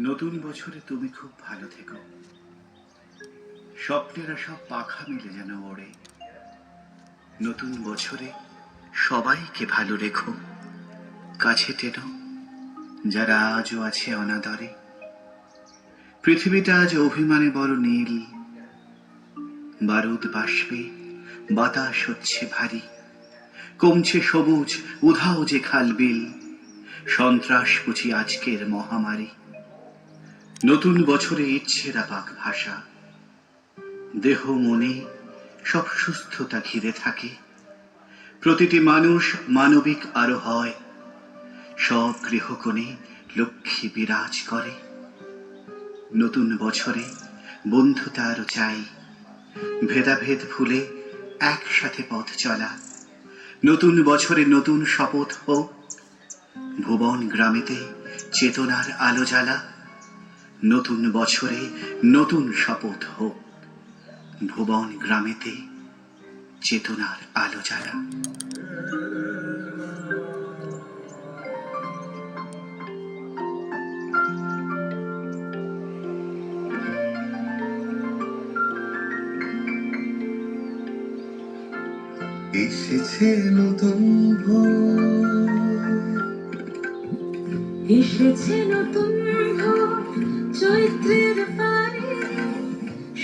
নতুন বছরে তুমি খুব ভালো থেকো। স্বপ্নেরা সব পাখা মেলে যেন ওড়ে। নতুন বছরে সবাইকে ভালো রেখো, কাছে টেনো যারা আজও আছে অনাদরে। পৃথিবীটা আজ অভিমানে বড় নীল, বারুদ বাষ্পে বাতাস হচ্ছে ভারী। কমছে সবুজ উধাও যে খালবিল, সন্ত্রাস বুঝি আজকের মহামারী। নতুন বছরে ইচ্ছেরা পাক ভাষা, দেহ মনে সব সুস্থতা ঘিরে থাকে। প্রতিটি মানুষ মানবিক আরো হয়, সব গৃহকোণে লক্ষ্মী বিরাজ করে। নতুন বছরে বন্ধুতা আরো চাই, ভেদাভেদ ভুলে একসাথে পথ চলা। নতুন বছরে নতুন শপথ হোক, ভুবন গ্রামেতে চেতনার আলো জ্বালা। নতুন বছরে নতুন শপথ হোক, ভুবন গ্রামেতে চেতনার আলো জ্বালা। এসেছে নতুন ভোর, এসেছে নতুন ভোর, চৈত্রের পারে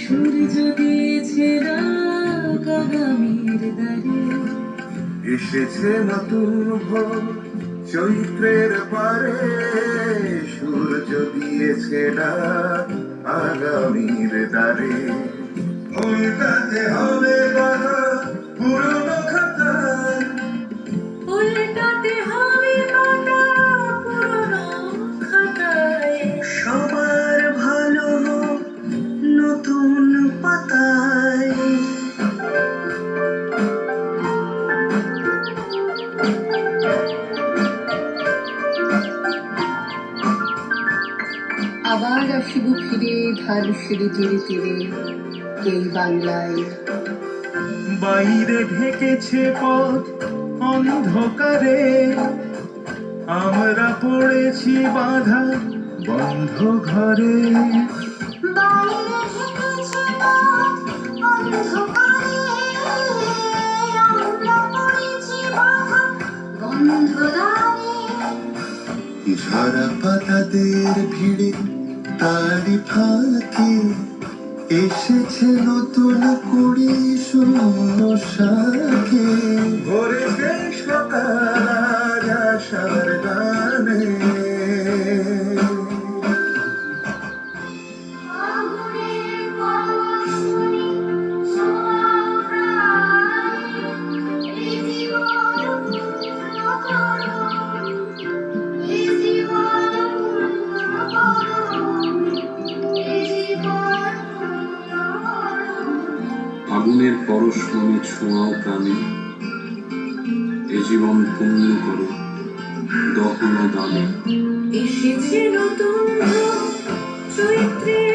সূর্য দিয়েছে রাগ আগামীর দ্বারে। এসেছে নতুন ভোর, চৈত্রের পারে সূর্য দিয়েছে ডাক আগামীর দ্বারে। উল্টাতে হবে গলা পুরনো খাতায়, উল্টাতে হবে পাতা পুরনো খাতায়। সবার ভালো হোক নতুন পাতায়। আবার আসিব ফিরে ধানসিঁড়ি তীরে তীরে এই বাংলায়। বাইরে ঢেকেছে পথ অন্ধকারে, আমরা পড়েছি বাধা বন্ধ ঘরে। বাইরে ঢেকেছে পথ অন্ধকারে, আমরা পড়েছি বাধা বন্ধ দ্বারে। ঝরা পাতাদের ভিড়ে তারি ফাঁকে এসেছে নতুন কুড়ি শূন্য শাকে। ভরেছে সকাল আশার গানে, আগুনের পরশমণি সোনায়, এই জীবন পূর্ণ করো, এই জীবন পূর্ণ করো, এই জীবন পূর্ণ করো। আগুনের পরশমণি ছোঁয়াও প্রাণে, এ জীবন পূর্ণ করো দহন দানে। এসেছে নতুন ভোর, চৈত্রের